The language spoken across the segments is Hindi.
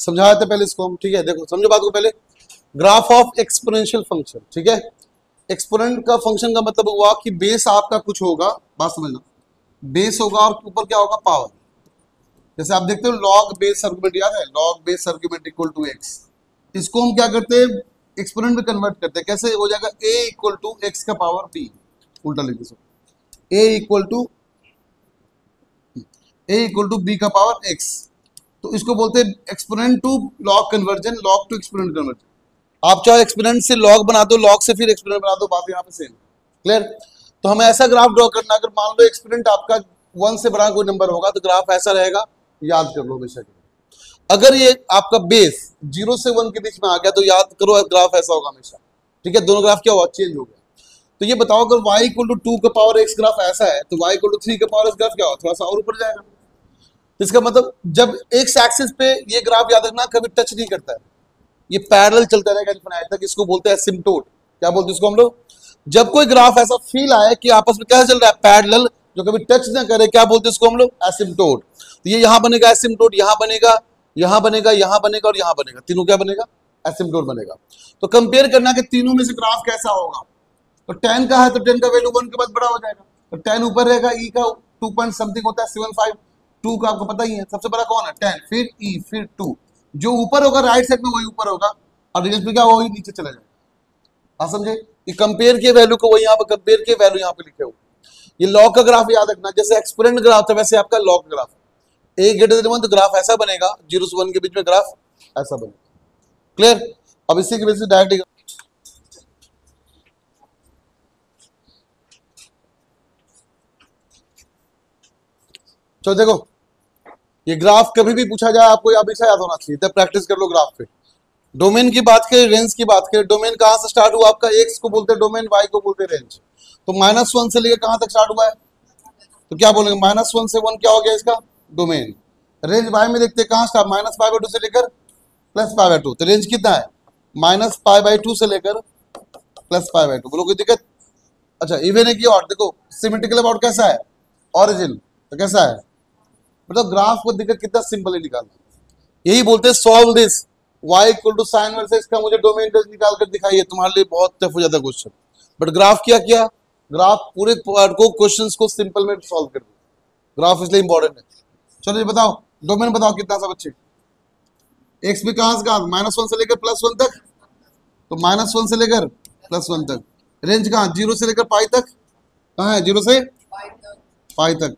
समझाया था पहले इसको हम, ठीक है। देखो समझो बात को पहले, ग्राफ ऑफ एक्सपोनेंशियल फंक्शन, ठीक है। एक्सपोनेंट का फंक्शन का मतलब हुआ कि बेस आपका कुछ होगा, बात समझना, बेस होगा और ऊपर क्या होगा, पावर। जैसे आप देखते हो लॉग बेस आर्गुमेंट, याद है, log base argument equal to x. इसको हम क्या करते हैं, एक्सपोनेंट में कन्वर्ट करते हैं। कैसे हो जाएगा, a इक्वल टू एक्स का पावर b, उल्टा लिख दो, a इक्वल टू b का पावर x। तो इसको बोलते हैं exponent to log conversion, log to exponent conversion. आप चाहे एक्सपोनेंट से लॉग बना दो, लॉग से फिर एक्सपोनेंट बना दो, बात यहाँ पे सेम, क्लियर। तो हमें ऐसा ग्राफ ड्रॉ करना, अगर मान लो एक्सपोनेंट आपका 1 से बड़ा कोई नंबर होगा तो ग्राफ ऐसा रहेगा, याद कर लो हमेशा। अगर ये आपका बेस 0 से 1 के बीच में आ गया तो याद करो ग्राफ ऐसा होगा हमेशा, ठीक है। दोनों ग्राफ क्या हुआ, चेंज हो गया। तो ये बताओ अगर y इक्वल टू 2 का पावर x ग्राफ ऐसा है तो y इक्वल टू 3 का पावर x ग्राफ क्या होगा, थोड़ा सा और ऊपर जाएगा। तो इसका मतलब जब x एक्सिस पे ये ग्राफ, याद रखना, कभी टच नहीं करता है, ये पैरेलल चलता रहेगा इनफिनिट तक। इसको बोलते हैं एसिम्पटोट। क्या बोलते हैं इसको हम लोग, जब कोई ग्राफ ऐसा फील आए कि आपस में कैसे चल रहा है, पैरेलल, जो कभी टच ना करे, क्या बोलते हैं इसको हम लोग, एसिम्पटोट। तो ये यहाँ बनेगा एसिम्पटोट, यहाँ बनेगा, यहाँ बनेगा, यहाँ बनेगा और यहाँ बनेगा, तीनों क्या बनेगा, एसिम्पटोट बनेगा। तो कंपेयर करना कि तीनों में से ग्राफ कैसा होगा। तो 10 का है तो 10 का वैल्यू 1 के बाद बड़ा हो जाएगा, तो 10 ऊपर रहेगा, ई का 2 पॉइंट समथिंग होता है 75, 2 का आपको पता ही है सबसे बड़ा कौन है, 10, फिर ई, फिर 2। जो ऊपर होगा राइट साइड में वही ऊपर होगा, और रिजल्ट में क्या वही नीचे चला जाएगा। आप समझे, ये कंपेयर के वैल्यू को वही यहाँ पे कंपेयर के वैल्यू यहाँ पे लिखे हो। ये लॉग का ग्राफ याद रखना, जैसे एक्सपोनेंट ग्राफ था वैसे आपका log graph, a greater than 1 तो ग्राफ ऐसा बनेगा, 0 से 1 के बीच में ग्राफ ऐसा बनेगा, क्लियर। अब इसी की वजह से डायरेक्ट चलो देखो, ये ग्राफ कभी भी पूछा जाए आपको हमेशा याद होना चाहिए, तब प्रैक्टिस कर लो ग्राफ पे। डोमेन की बात करें, रेंज की बात करें, डोमेन कहां से स्टार्ट हुआ आपका, x को बोलते हैं डोमेन, y को बोलते हैं रेंज। तो -1 से लेकर कहां तक स्टार्ट हुआ है, तो क्या बोलेंगे, -1 से 1 क्या हो गया इसका डोमेन। रेंज y में देखते हैं कहां स्टार्ट, -π/2 से लेकर +π/2। तो रेंज कितना है, -π/2 से लेकर +π/2। बोलो कोई दिक्कत। अच्छा इवन है कि और देखो सिमेट्रिकल अबाउट कैसा है, ओरिजिन तो कैसा है, मतलब ग्राफ को दिक्कत कितना सिंपल है निकालना। यही बोलते हैं solve this y equal to sine versus इसका मुझे डोमेन निकाल कर दिखाइए, तुम्हारे लिए बहुत टफ हो जाता क्वेश्चन। बट ग्राफ क्या किया, ग्राफ पूरे पार्ट को, क्वेश्चंस को सिंपल में सॉल्व कर दिया। ग्राफ इसलिए इंपॉर्टेंट है। चलो ये बताओ डोमेन बताओ कितना सा बच्चे, एक्स भी कहां से कहां, -1 से लेकर +1 तक, तो -1 से लेकर +1 तक। रेंज कहां, 0 से लेकर पाई तक, कहां है, 0 से पाई तक।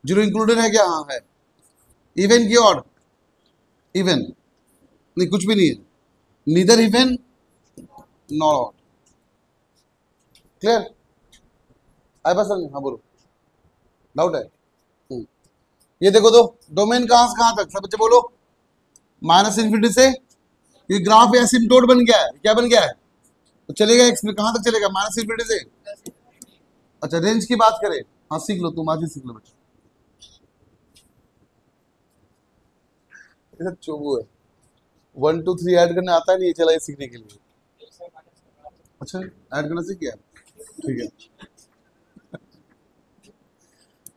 0 इंक्लूडेड है क्या, हाँ है। इवन की ऑड, इवन नहीं, कुछ भी नहीं है, neither even not odd, clear. आए बस, हाँ बोलो, डाउट है। ये देखो तो डोमेन कहां से कहां तक, सब बच्चे बोलो, -∞ से, ये ग्राफ एसिम्पटोट बन गया है, क्या बन गया है, तो चलेगा एक्स में कहां तक चलेगा, -∞ से। अच्छा रेंज की बात करें, हाँ सीख लो, तुम आज ही सीख लो बच्चे, चोबू है, 1 2 3 ऐड करने आता नहीं, चला ये सीखने के लिए। अच्छा ऐड करना सीख गया, ठीक है।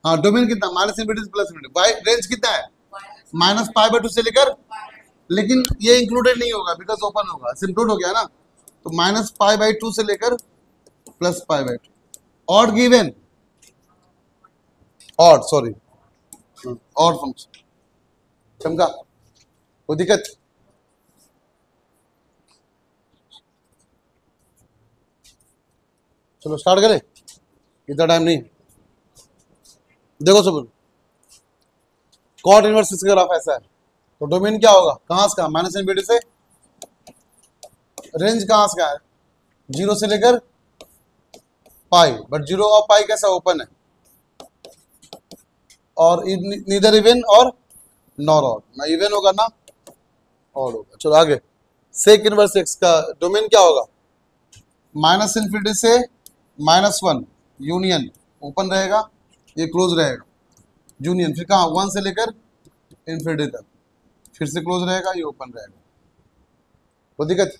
हाँ डोमेन कितना, -∞ से +∞, बाय रेंज कितना है, -π/2 से लेकर, लेकिन ये इंक्लूडेड नहीं होगा बिकॉज ओपन होगा, सिम्पटोट हो गया ना। तो -π/2 से लेकर +π/2। Odd given, odd sorry, odd function, चमका, कोई दिक्कत। चलो स्टार्ट करें, इतना टाइम नहीं। देखो सब, कॉट इनवर्स इसका ग्राफ ऐसा है, तो डोमेन क्या होगा, कहां से कहां, -∞ से, रेंज कहां से कहां है, 0 से लेकर पाई, बट 0 और पाई कैसा ओपन है, और नीदर इवन और नॉर ऑड, ना इवन होगा ना ऑड होगा। चलो आगे, सेक इनवर्स एक्स का डोमेन क्या होगा, -∞ से -1 यूनियन, ओपन रहेगा, ये क्लोज रहेगा, यूनियन, फिर कहाँ 1 से लेकर इन्फिनिटी तक, फिर से क्लोज रहेगा, ये ओपन रहेगा, कोई दिक्कत।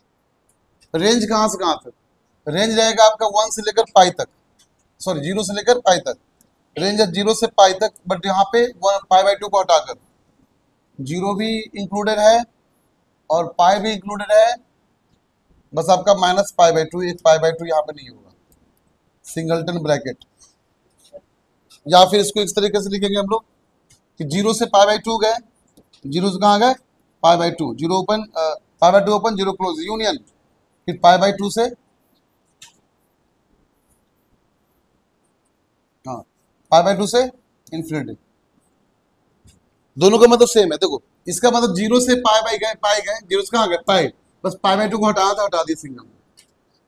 रेंज कहाँ से कहाँ तक, रेंज रहेगा आपका 1 से लेकर पाई तक, सॉरी 0 से लेकर पाई तक, रेंज है 0 से पाई तक, बट यहाँ पे π/2 को हटाकर जीरो भी इंक्लूडेड है और पाई भी इंक्लूडेड है, बस आपका माइनस पाई बाई टू, एक पाई बाई टू यहाँ पे नहीं होगा, सिंगलटन ब्रैकेट। या फिर इसको इस तरीके से लिखेंगे हम लोग कि जीरो से पाई बाई टू गए, जीरो से कहाँ गए, pi by two, zero open, pi by two open, zero close, union, फिर पाई बाई टू से, हाँ, पाई बाई टू से इन्फिनिटी। दोनों का मतलब सेम है। देखो इसका मतलब जीरो से पाई गए, जीरो से कहाँ गए, पाई, बस पाई बाई टू को हटाना था, हटा दिया सिंगल में।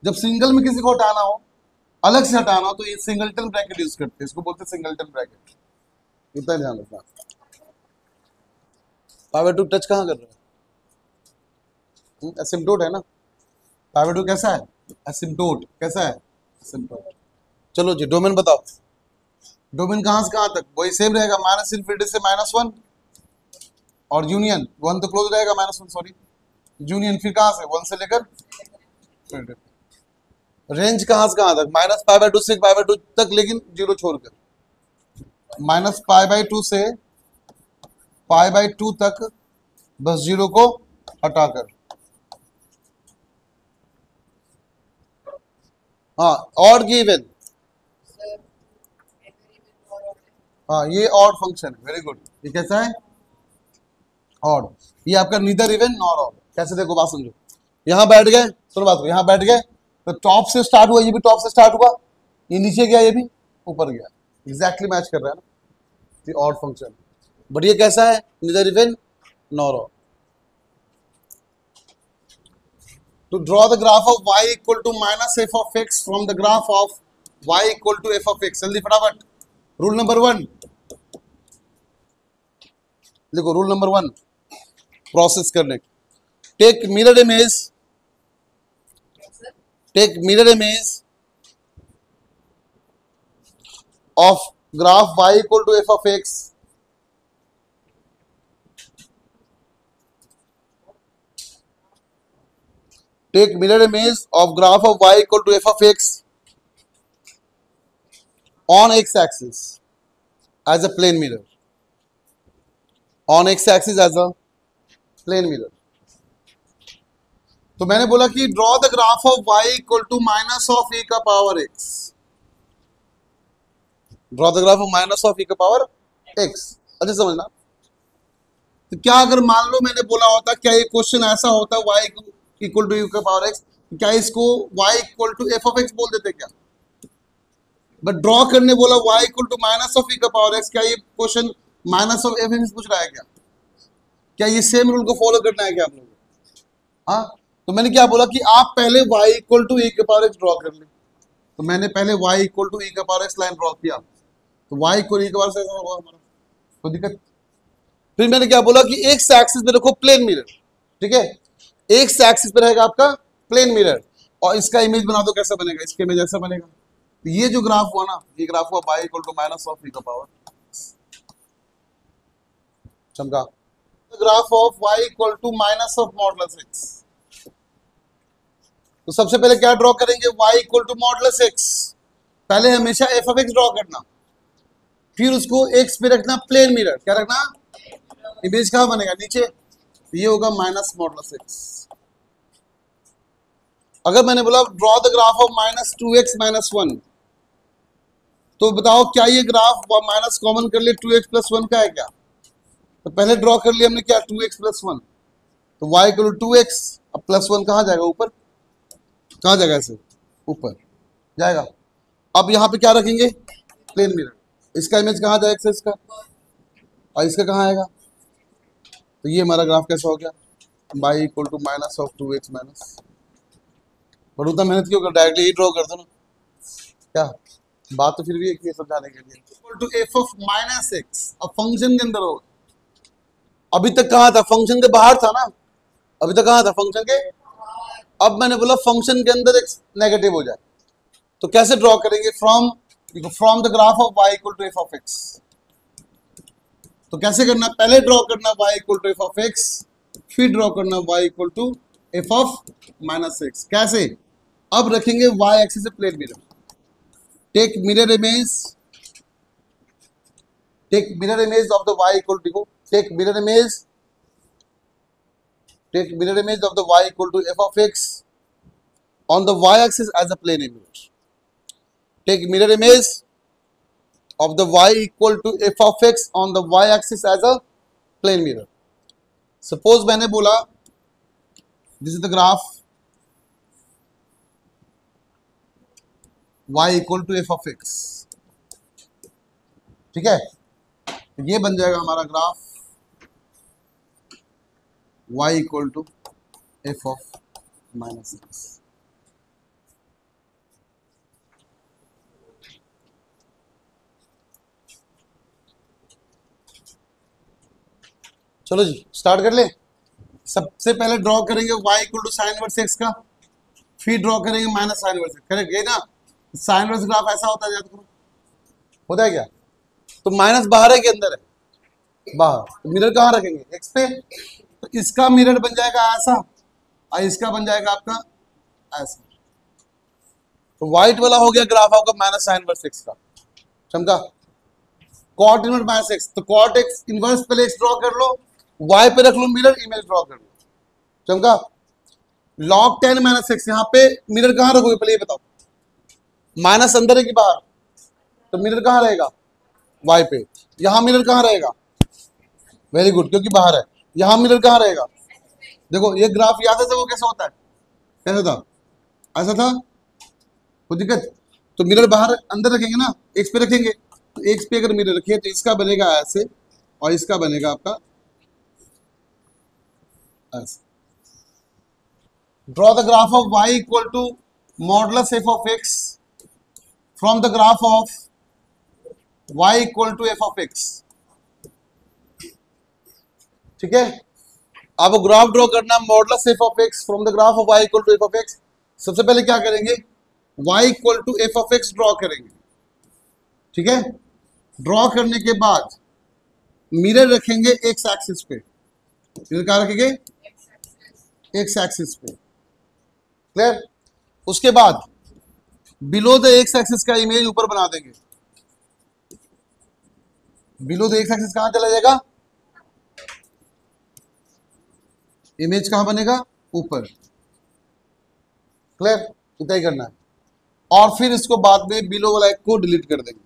जब सिंगल में किसी को हटाना हो, अलग से हटाना हो, तो ये सिंगलटन ब्रैकेट यूज करते हैं, इसको बोलते हैं सिंगलटन ब्रैकेट। इतना ध्यान रखना। पाई बाई टू टच कहाँ कर रहा है, एसिम्प्टोट है ना, पाई बाई टू कैसा है, एसिम्प्टोट, कैसा है, एसिम्प्टोट। चलो जी डोमेन बताओ, डोमेन कहाँ से कहाँ तक, वही सेम रहेगा, माइनस इन्फिनिटी से माइनस वन, और यूनियन वन तो क्लोज रहेगा, माइनस वन सॉरी, यूनियन फिर कहाँ से, वन से लेकर, रेंज कहाँ से कहाँ तक, माइनस पाई बाई टू से पाई बाई टू तक, लेकिन जीरो छोड़कर, माइनस पाई बाई टू से पाई बाई टू तक, बस जीरो को हटाकर। हाँ, ऑड की इवन, हाँ ये ऑड फंक्शन है, वेरी गुड। ये कैसा है, ऑड। ये आपका नीदर इवन नॉर ऑड। कैसे, देखो बात समझो, यहाँ बैठ गए, सुनो बात को, यहाँ बैठ गए तो टॉप से स्टार्ट हुआ, ये भी टॉप से स्टार्ट हुआ, ये नीचे गया, ये भी ऊपर गया, एग्जैक्टली मैच कर रहा है ना, ये ऑड फंक्शन। बट ये कैसा है, neither even nor odd. To draw the graph of y equal to minus f of x from the graph of y equal to f of x, जल्दी फटाफट। रूल नंबर वन देखो, रूल नंबर वन प्रोसेस करने, take mirror image of graph y equal to f of x take mirror image of graph of y equal to f of x on x axis as a plane mirror, on x axis as a plane mirror। तो मैंने बोला कि draw the graph of y equal to minus of e का power x, draw the graph of minus of e का पावर x। अच्छा समझना, तो क्या अगर मान लो मैंने बोला होता, क्या ये क्वेश्चन ऐसा होता y इक्वल टू e का पावर x, क्या इसको y equal to f of x बोल देते क्या, बट ड्रॉ करने बोला y equal to minus of e का पावर x, क्या ये क्वेश्चन माइनस ऑफ f पूछ रहा है क्या ये सेम रूल को फॉलो करना है क्या आप लोगों को? हाँ, तो मैंने क्या बोला कि आप पहले y इक्वल टू e के पावर x ड्रॉ कर ले, तो मैंने पहले y इक्वल टू e के पावर x लाइन ड्रॉ किया, तो y इक्वल e के पावर x होगा हमारा, कोई दिक्कत। फिर मैंने क्या बोला कि एक एक्सिस पे रखो प्लेन मिरर, ठीक है, एक एक्सिस पे रहेगा आपका प्लेन मिरर, और इसका इमेज बना दो, कैसा बनेगा, इसके इमेज ऐसा बनेगा। तो ये जो ग्राफ हुआ ना, ये ग्राफ हुआ y equal to minus of e का पावर, चमका, graph of y equal to minus of modulus x। तो सबसे पहले क्या ड्रॉ करेंगे, y equal to modulus x, पहले हमेशा f ऑफ x ड्रॉ करना, फिर उसको x पे रखना प्लेन मिरर, क्या रखना, इमेज कहाँ बनेगा, नीचे, ये होगा माइनस मॉडुलस x। अगर मैंने बोला draw the graph of minus two x minus one, तो बताओ क्या ये ग्राफ माइनस कॉमन कर लिए 2x प्लस वन का है क्या, तो पहले ड्रॉ कर लिया हमने क्या 2x प्लस वन, तो y इक्वल टू 2x, अब प्लस वन कहाँ जाएगा, ऊपर, कहाँ जाएगा, ऐसे ऊपर जाएगा। अब यहाँ पे क्या रखेंगे, प्लेन मिरर, इसका इमेज कहाँ जाएगा एक्सेस का, और इसका कहाँ आएगा, तो ये हमारा ग्राफ कैसा हो गया, y equal to minus of 2x minus, पर उतना मेहनत क्यों कर, डायरेक्टली ड्रॉ कर दो ना, क्या बात तो फिर भी एक ही समझाने के लिए, equal to f of minus x, अब फंक्शन के अंदर होगा, अभी तक कहाँ था, फंक्शन के बाहर था ना, अभी तक कहाँ था, फंक्शन के, अब मैंने बोला फंक्शन के अंदर एक नेगेटिव हो जाए, तो कैसे ड्रॉ करेंगे, from the graph of y equal to f of x। तो कैसे करना, पहले ड्रॉ करना y equal to f of x, फिर ड्रॉ करना y equal to f of minus x। कैसे, अब रखेंगे y एक्सिस से plane mirror, take mirror image of the y equal to, take mirror image take mirror image of the y equal to f of x on the y axis as a plane image. Take mirror image of the y equal to f of x on the y axis as a plane mirror. Suppose मैंने बोला this is the graph y equal to f of x. ठीक है, ये बन जाएगा हमारा graph y equal to f of minus x. चलो जी स्टार्ट कर ले। सबसे पहले ड्रॉ करेंगे y equal to sine inverse x का, फिर ड्रॉ करेंगे माइनस साइन इनवर्स, करेक्ट है ना। साइन इनवर्स ग्राफ ऐसा होता है, याद करो, होता है क्या? तो माइनस बाहर है कि अंदर है? बाहर। तो मिरर कहाँ रखेंगे? x पे। तो इसका मिरर बन जाएगा ऐसा और इसका बन जाएगा आपका ऐसा। तो व्हाइट वाला हो गया ग्राफ आपका माइनस साइन इनवर्स x का, समझा? कॉट इनवर्स माइनस x, तो कॉट x इनवर्स पहले x ड्रॉ कर लो, y पे रख लो मिरर, इमेज ड्रॉ कर लो, समझा? log 10 माइनस x, यहाँ पे मिरर कहाँ रखोगे पहले ये बताओ? माइनस अंदर है कि बाहर? तो मिरर कहाँ रहेगा? y पे। यहाँ मिरर कहाँ रहेगा? वेरी गुड, क्योंकि बाहर है। यहाँ मिरर कहाँ रहेगा? देखो ये ग्राफ याद है वो कैसा होता है? कैसा था? ऐसा था? कोई दिक्कत? तो मिरर बाहर अंदर रखेंगे ना, x पे रखेंगे। तो x पे अगर मिरर रखिए तो इसका बनेगा ऐसे और इसका बनेगा आपका ऐसे। Draw the graph of y equal to modulus f of x from the graph of y equal to f of x। ठीक है, आपको ग्राफ ड्रॉ करना modulus f of x from the graph of y equal to f of x। सबसे पहले क्या करेंगे? y equal to f of x draw करेंगे। ठीक है, ड्रॉ करने के बाद मिरर रखेंगे x एक्सिस पे। मिरर कहाँ रखेंगे? x एक्सिस पे, क्लियर? उसके बाद बिलो द x एक्सिस का इमेज ऊपर बना देंगे। बिलो द x एक्सिस कहाँ चला जाएगा? इमेज कहाँ बनेगा? ऊपर, क्लियर? इतना ही करना है। और फिर इसको बाद में बिलो वाला एक को डिलीट कर देंगे।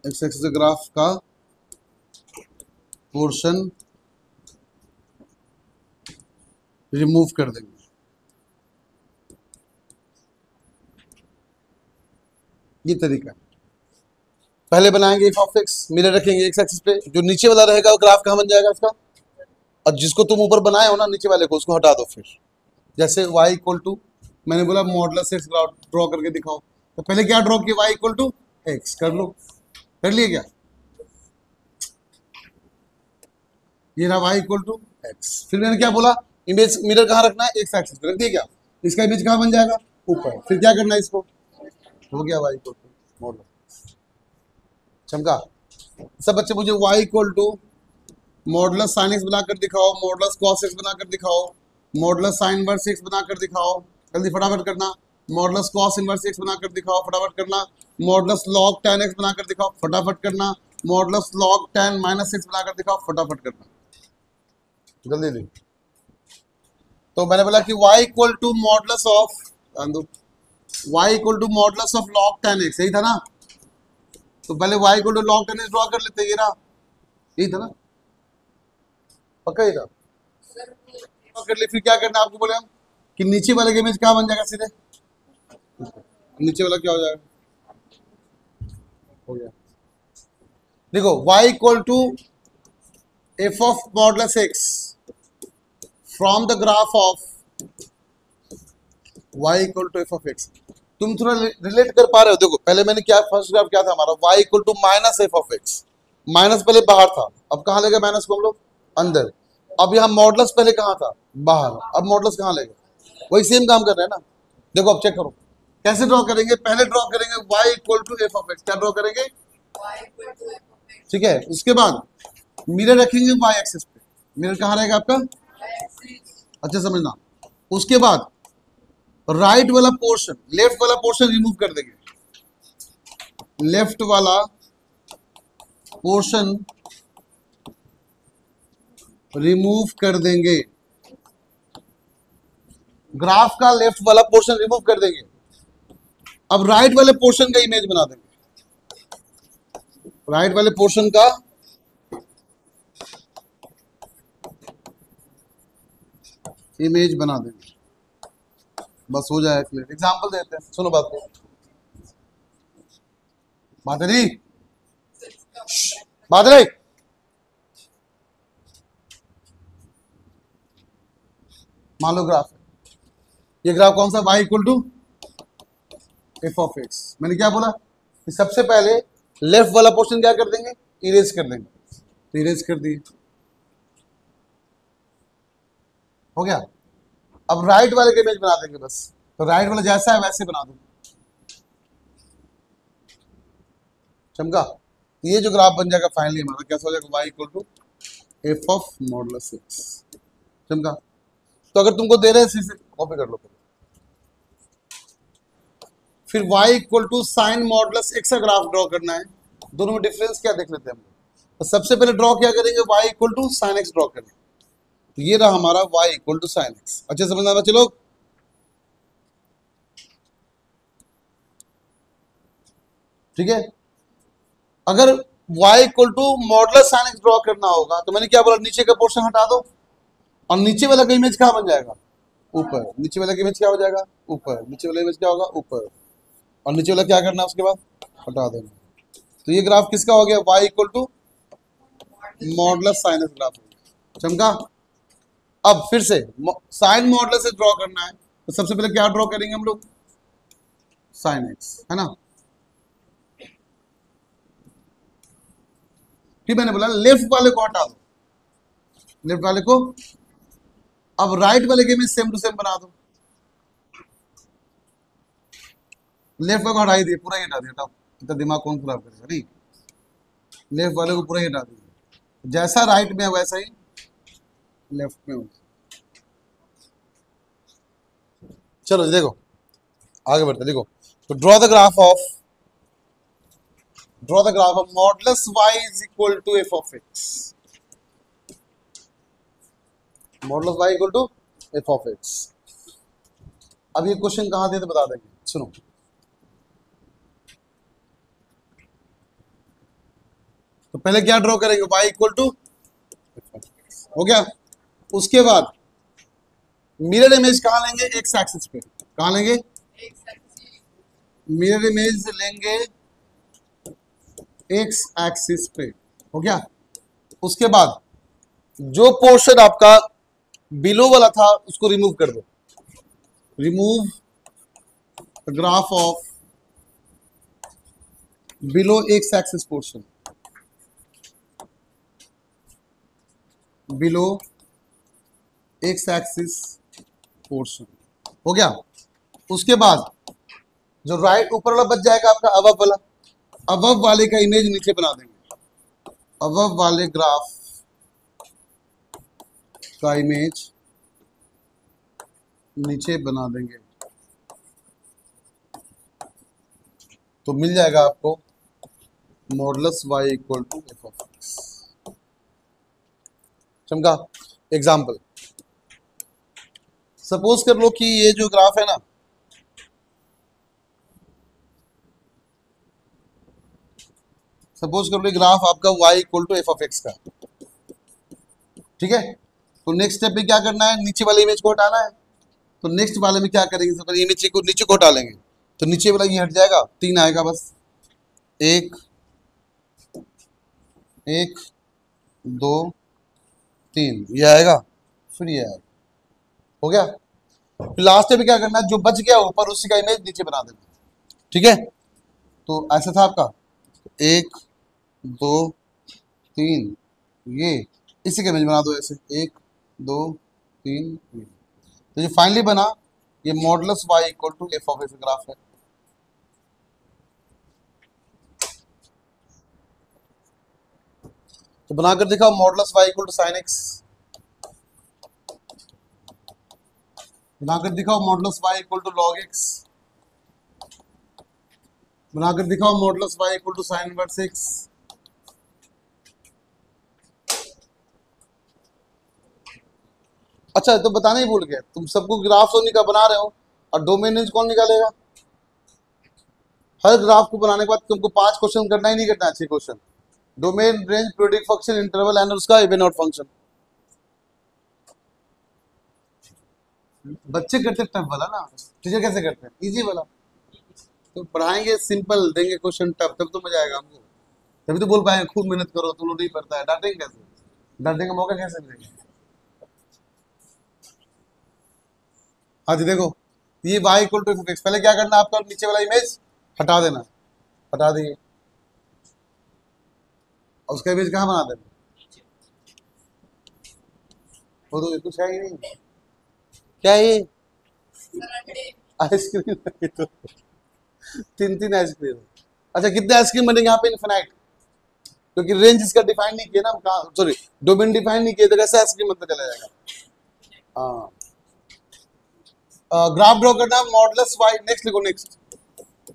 एक्स एक्सिस ग्राफ का पोर्शन रिमूव कर देंगे। ये तरीका, पहले बनाएंगे f ऑफ x, मिरर रखेंगे x एक्सिस पे, जो नीचे वाला रहेगा वो ग्राफ कहाँ बन जाएगा उसका? और जिसको तुम ऊपर बनाए हो ना नीचे वाले को, उसको हटा दो। फिर जैसे y इक्वल टू, मैंने बोला मॉडुलस x ड्रॉ करके दिखाओ, तो पहले क्या ड्रॉ किया? y इक्वल टू x कर लो, कर लिए क्या? ये रहा y इक्वल टू x। फिर मैंने क्या बोला? इमेज मिरर कहाँ रखना है? x एक्सिस पे रख दिया क्या? इसका इमेज कहाँ बन जाएगा? ऊपर। फिर क्या करना है? इसको हो गया y इक्वल टू मॉडुलस। चमका? सब बच्चे मुझे y equal to modulus sine x बनाकर दिखाओ, मॉडुलस कॉस x बनाकर दिखाओ, मॉडुलस साइन इनवर्स x बनाकर दिखाओ, जल्दी फटाफट करना। मॉडुलस कॉस इनवर्स x बनाकर दिखाओ, फटाफट करना। मॉडुलस log 10 x बनाकर दिखाओ, फटाफट करना। मॉडुलस log 10 माइनस x बनाकर दिखाओ, फटाफट करना, जल्दी जल्दी। तो मैंने बोला कि y equal to modulus of y equal to modulus of log 10x, यही था ना? तो पहले y equal to log 10x draw कर लेते, ये रहा, यही था ना? पक्का ही था? कर ले। फिर क्या करना आपको बोले हम कि नीचे वाले के इमेज क्या बन जाएगा? सीधे नीचे वाला क्या हो जाएगा? हो गया। देखो y equal to f of modulus x from the graph of y equal to f of x। तुम थोड़ा रिलेट कर पा रहे हो? देखो पहले मैंने क्या, फर्स्ट ग्राफ क्या था हमारा? y equal to minus f of x। Minus पहले बाहर था, अब कहाँ लेगा माइनस को हम लोग? अंदर। अब यहाँ मॉडुलस पहले कहाँ था? बाहर, अब मॉडुलस कहाँ लेगा? वही सेम काम कर रहे हैं ना। देखो अब चेक करो कैसे ड्रॉ करेंगे। पहले ड्रॉ करेंगे y equal to f of x। क्या ड्रॉ करेंगे? ठीक है, उसके बाद मिरर रखेंगे y एक्सिस पे। मिरर कहाँ रहेगा आपका? अच्छा समझना। उसके बाद राइट वाला पोर्शन, लेफ्ट वाला पोर्शन रिमूव कर देंगे। लेफ्ट वाला पोर्शन रिमूव कर देंगे, ग्राफ का लेफ्ट वाला पोर्शन रिमूव कर देंगे। अब राइट वाले पोर्शन का इमेज बना देंगे, राइट वाले पोर्शन का इमेज बना देंगे, बस हो जाए क्लियर। एग्जांपल देते हैं, सुनो बात को, बात नहीं, बात नहीं। मान लो ग्राफ है, ये ग्राफ कौन सा, y equal to f of x. मैंने क्या बोला कि सबसे पहले लेफ्ट वाला पोर्शन क्या कर देंगे, इरेज कर देंगे, तो इरेज कर दिए, हो गया। अब राइट वाले का इमेज बना देंगे बस, तो राइट वाला जैसा है वैसे बना दो, चमका। ये जो ग्राफ बन जाएगा फाइनली हमारा कैसा हो जाएगा, y equal to f of modulus x, चमका। तो अगर तुमको दे रहे हैं कॉपी कर लो, फिर y equal to sine modulus x का ग्राफ ड्रॉ करना है। दोनों में डिफरेंस क्या देख लेते हैं हम। तो सबसे पहले ड्रॉ क्या करेंगे, y equal to sine x draw करेंगे। तो ये रहा हमारा y equal to sine x. अच्छे से समझना चलो, ठीक है। अगर y equal to modulus sine x draw करना होगा तो मैंने क्या बोला, नीचे का पोर्शन हटा दो और नीचे वाला का इमेज क्या बन जाएगा, ऊपर। नीचे वाला का इमेज क्या हो जाएगा, ऊपर। नीचे वाला इमेज क्या होगा, ऊपर। और नीचे वाला क्या करना है उसके बाद, हटा देना। तो ये ग्राफ किसका हो गया, y equal to modulus sine x graph हो गया, चमका। अब फिर से साइन मॉडुलस से ड्रॉ करना है, तो सबसे पहले क्या ड्रॉ करेंगे हम लोग, साइन एक्स, है ना। फिर मैंने बोला लेफ्ट वाले को हटा दो, लेफ्ट वाले को। अब राइट वाले के में सेम टू सेम बना दो, लेफ्ट वाले को हटा ही दिए, पूरा ही हटा दिया। इतना दिमाग कौन खराब करेगा, नहीं। लेफ्ट वाले को पूरा ही हटा दिया, जैसा राइट में है वैसा ही लेफ्ट में हो। चलो देखो आगे बढ़ते, देखो। तो draw the graph of modulus y is equal to f of x, modulus y equal to f of x. अब ये क्वेश्चन कहां दिए तो बता देंगे, सुनो। तो पहले क्या ड्रॉ करेंगे, y इक्वल टू हो गया। उसके बाद मिरर इमेज कहां लेंगे, एक्स एक्सिस पे। कहां लेंगे, मिरर इमेज लेंगे एक्स एक्सिस पे, हो गया। उसके बाद जो पोर्शन आपका बिलो वाला था उसको रिमूव कर दो, remove graph of below x axis portion, below x axis portion, हो गया। उसके बाद जो राइट ऊपर वाला बच जाएगा आपका अबव वाला, अबव वाले का इमेज नीचे बना देंगे, अबव वाले ग्राफ का इमेज नीचे बना देंगे, तो मिल जाएगा आपको modulus y equal to f of x, चमका। एग्जाम्पल, सपोज कर लो कि ये जो ग्राफ है ना, सपोज कर लो ग्राफ आपका y equal to f of x का, ठीक है। तो नेक्स्ट स्टेप में क्या करना है, नीचे वाले इमेज को हटाना है। तो नेक्स्ट वाले में क्या करेंगे, सबसे पहले इमेज को नीचे को हटा लेंगे, तो नीचे वाला ये हट जाएगा, 3 आएगा बस, 1 1 2 3 ये आएगा, फिर ये आएगा, हो गया। फिर लास्ट में क्या करना है, जो बच गया ऊपर उसी का इमेज नीचे बना देना, ठीक है। तो ऐसा था आपका 1 2 3, ये इसी का इमेज बना दो ऐसे, 1 2 3 ये। तो जो फाइनली बना ये modulus y equal to f of x graph है। तो बनाकर दिखाओ modulus y equal to sine x, बनाकर दिखाओ modulus y equal to log x, बनाकर दिखाओ modulus y equal to sine inverse x. अच्छा तो बताना ही भूल गए, तुम सबको ग्राफ का बना रहे हो और डोमेन रेंज कौन निकालेगा? हर ग्राफ को बनाने के बाद तुमको 5 क्वेश्चन करना ही नहीं करना है, 6 question. Domain range predict function interval and उसका इवन आउट फंक्शन। बच्चे करते टफ वाला ना, टीचर कैसे करते हैं? इजी वाला। तो पढ़ाएंगे सिंपल, देंगे क्वेश्चन टफ, तब तो मजा आएगा हमको, तभी तो बोल पाएंगे खूब मेहनत करो, तुम लोग नहीं पढ़ता है। डांटेंगे कैसे? डांटने का मौका कैसे मिलेगा? हाँ जी देखो, ये y इक्वल टू f(x), पहले क्या करना आपका, नीचे वाला इमेज हटा देना, हटा दिए, और उसका इमेज कहाँ बना देना? वो तो कुछ है ही नहीं। क्या है ये? आइसक्रीम। तो 3 आइसक्रीम। अच्छा कितने आइसक्रीम बनेंगे यहाँ पे? इनफिनाइट, क्योंकि रेंज इसका डिफाइन नहीं किया ना, सॉरी डोमेन डिफाइन नहीं किया, तो कैसे आइसक्रीम मतलब चला जाएगा? हाँ, ग्राफ ड्रॉ करना, मॉडुलस y, नेक्स्ट लिखो, next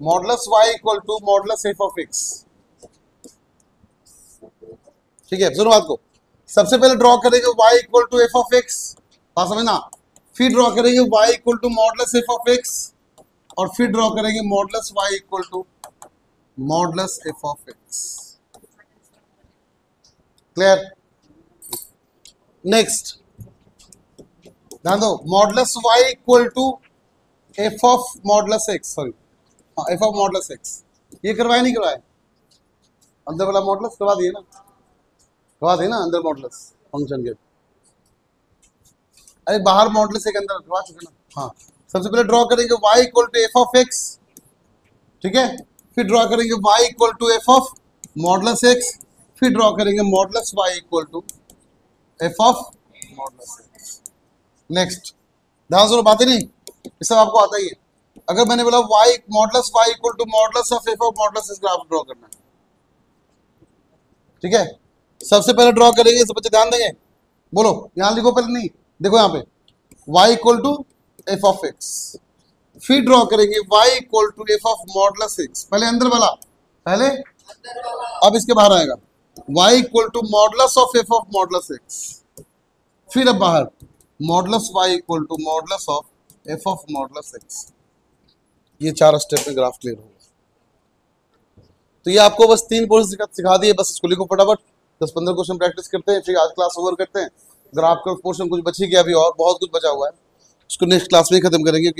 modulus y equal to modulus f of x। ठीक है, सुनो बात को, सबसे पहले ड्रॉ करेंगे y equal to f of x, बात समझना, फिर ड्रॉ करेंगे y equal to modulus f of x, और फिर ड्रॉ करेंगे modulus y equal to modulus f of x। Clear? Next ध्यान दो, modulus y equal to f of modulus x, sorry हाँ f ऑफ मॉडुलस x, ये करवाए नहीं करवाए? अंदर वाला मॉडुलस करवा दिए ना, करवा दिए ना अंदर मॉडुलस फंक्शन के, अरे बाहर मॉडुलस एक अंदर करवा चुके ना। हाँ, सबसे पहले ड्रॉ करेंगे y equal to f of x, ठीक है, फिर ड्रॉ करेंगे y equal to f of modulus x, फिर ड्रॉ करेंगे modulus y equal to f of modulus x। Next ध्यान सुनो, बातें नहीं, ये सब आपको आता ही है। अगर मैंने बोला y modulus y equal to modulus of f of modulus x, graph draw करना है, ठीक है, सबसे पहले ड्रॉ करेंगे, सब बच्चे ध्यान देंगे, बोलो यहां लिखो, पहले नहीं देखो यहाँ पे y equal to f of x, फिर ड्रॉ करेंगे y equal to f of modulus x, पहले अंदर वाला, पहले अब इसके बाहर आएगा y equal to modulus of f of modulus x, फिर अब बाहर modulus y equal to modulus of f of modulus x। ये 4 स्टेप में ग्राफ क्लियर होगा। तो ये आपको बस 3 पोर्शन सिखा दिए, बस इसको लिखो फटाफट, 10-15 क्वेश्चन प्रैक्टिस करते हैं, फिर आज क्लास ओवर करते हैं। ग्राफ का पोर्शन कुछ बची गया, अभी और बहुत कुछ बचा हुआ है, उसको नेक्स्ट क्लास में खत्म करेंगे।